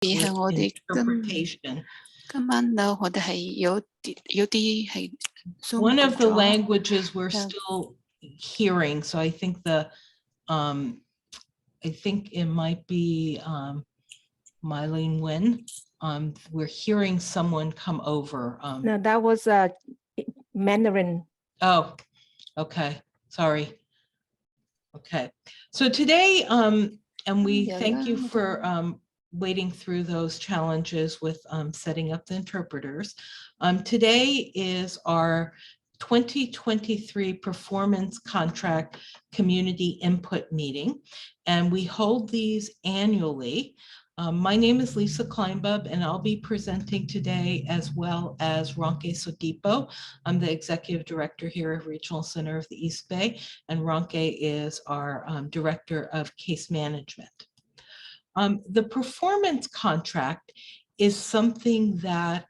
with 係我哋 interpretation. 今晚咧，我哋係有啲係 One of the Zoom 咗 languages we're Yeah. still hearing, so I think I think it might be Mylene Nguyen. We're hearing someone come over. No, that was Mandarin. Oh, okay, sorry. Okay, so today, and we Yeah, thank you yeah. for wading through those challenges with setting up the interpreters. Today is our 2023 performance contract community input meeting, and we hold these annually. My name is Lisa Kleinbub, and I'll be presenting today, as well as Ronke Sodipo. I'm the executive director here at Regional Center of the East Bay, and Ronke is our director of case management. The performance contract is something that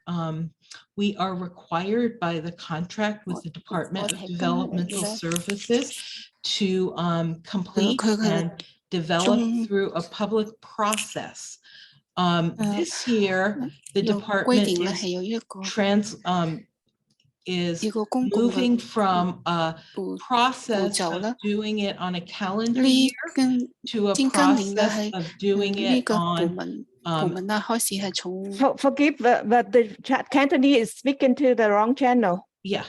we are required by the contract with the Department of Developmental Services to complete and develop through a public process. This year, the department is moving from a process of doing it on a calendar year to a process of doing it on Forgive, but the Cantonese is speaking to the wrong channel. Yeah.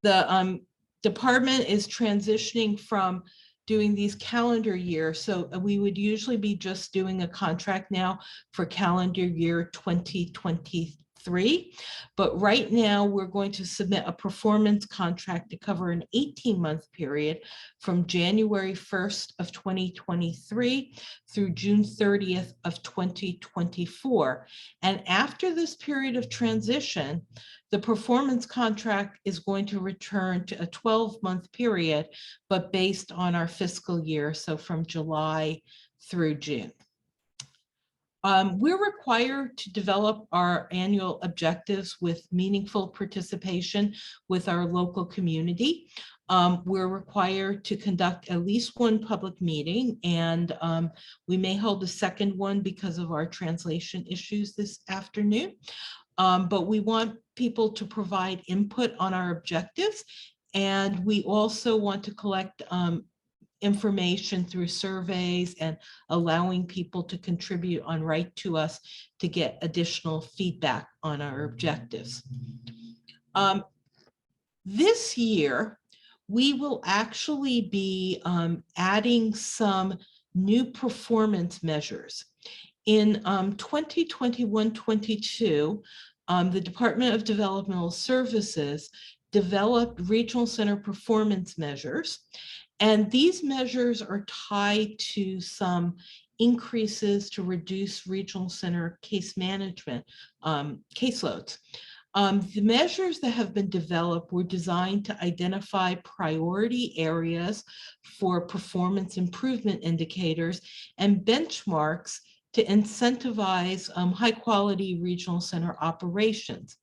The department is transitioning from doing these calendar years. So we would usually be just doing a contract now for calendar year 2023. But right now we're going to submit a performance contract to cover an 18-month period from January 1st of 2023 through June 30th of 2024. And after this period of transition, the performance contract is going to return to a 12-month period, but based on our fiscal year, so from July through June. We're required to develop our annual objectives with meaningful participation with our local community. We're required to conduct at least one public meeting, and we may hold a second one because of our translation issues this afternoon. But we want people to provide input on our objectives, and we also want to collect information through surveys and allowing people to contribute on Write to Us to get additional feedback on our objectives. This year, we will actually be adding some new performance measures. In 2021-22, the Department of Developmental Services developed regional center performance measures. And these measures are tied to some increases to reduce regional center case management caseloads. The measures that have been developed were designed to identify priority areas for performance improvement indicators and benchmarks to incentivize high quality regional center operations.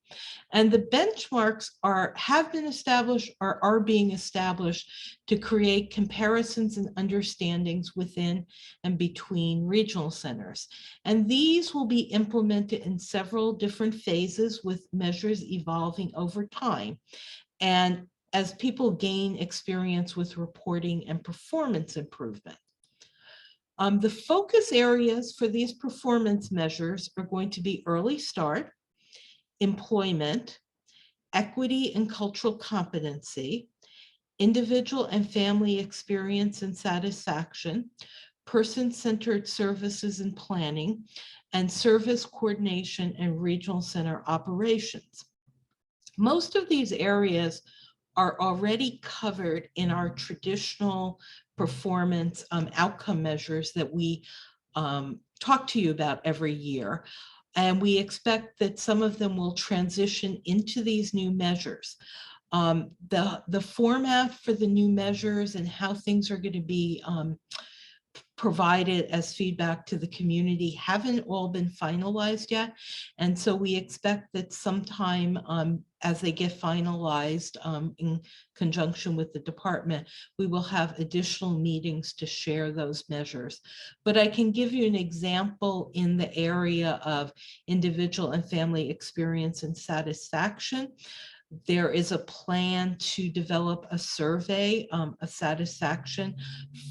And the benchmarks have been established or are being established to create comparisons and understandings within and between regional centers. And these will be implemented in several different phases with measures evolving over time. And as people gain experience with reporting and performance improvement. The focus areas for these performance measures are going to be early start, employment, equity and cultural competency, individual and family experience and satisfaction, person-centered services and planning, and service coordination and regional center operations. Most of these areas are already covered in our traditional performance outcome measures that we talk to you about every year. And we expect that some of them will transition into these new measures. The format for the new measures and how things are going to be provided as feedback to the community haven't all been finalized yet. And so we expect that sometime as they get finalized in conjunction with the department, we will have additional meetings to share those measures. But I can give you an example in the area of individual and family experience and satisfaction. There is a plan to develop a survey, a satisfaction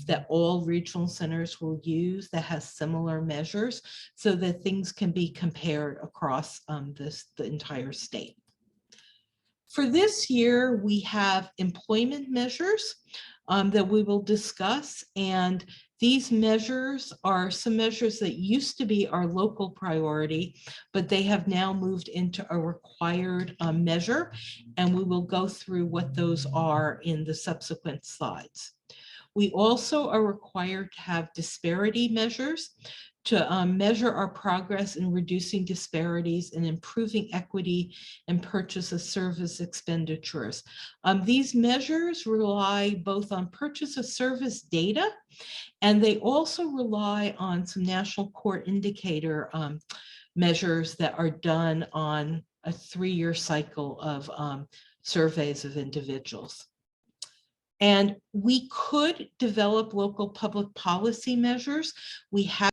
that all regional centers will use that has similar measures so that things can be compared across the entire state. For this year, we have employment measures that we will discuss, and these measures are some measures that used to be our local priority, but they have now moved into a required measure, and we will go through what those are in the subsequent slides. We also are required to have disparity measures to measure our progress in reducing disparities and improving equity and purchase of service expenditures. These measures rely both on purchase of service data, and they also rely on some national core indicator measures that are done on a 3-year cycle of surveys of individuals. And we could develop local public policy measures. We have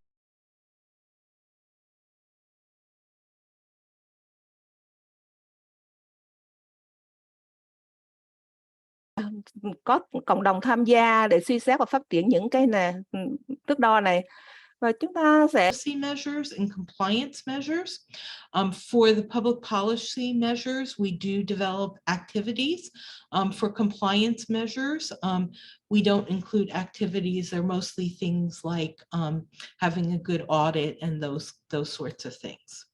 có cộng đồng tham gia để suy xét và phát triển những cái thước đo này. Và chúng ta sẽ policy measures and compliance measures. For the public policy measures, we do develop activities. For compliance measures, we don't include activities. They're mostly things like having a good audit and those sorts of things.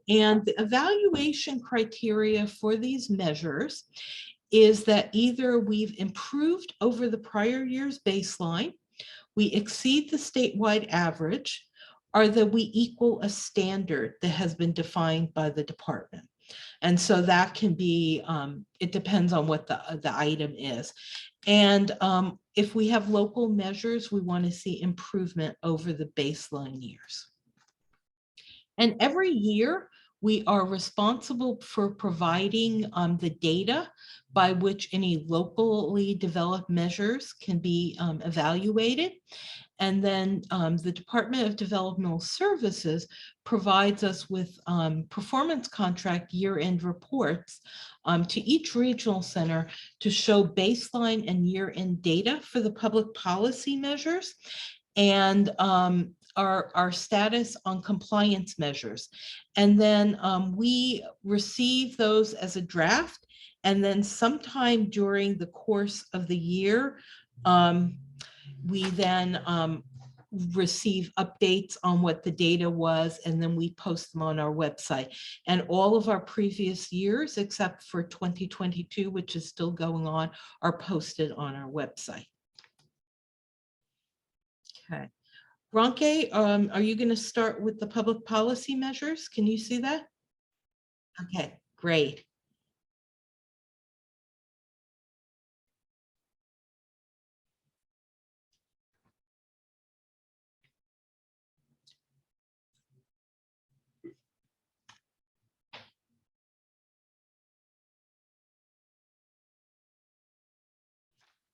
And the evaluation criteria for these measures is that either we've improved over the prior year's baseline, we exceed the statewide average, or that we equal a standard that has been defined by the department. And so that can be, it depends on what the item is. And if we have local measures, we want to see improvement over the baseline years. And every year, we are responsible for providing the data by which any locally developed measures can be evaluated. And then the Department of Developmental Services provides us with performance contract year-end reports to each regional center to show baseline and year-end data for the public policy measures and our status on compliance measures. And then we receive those as a draft, and then sometime during the course of the year, we then receive updates on what the data was, and then we post them on our website. And all of our previous years, except for 2022, which is still going on, are posted on our website. Okay. Ronke, are you going to start with the public policy measures? Can you see that? Okay, great.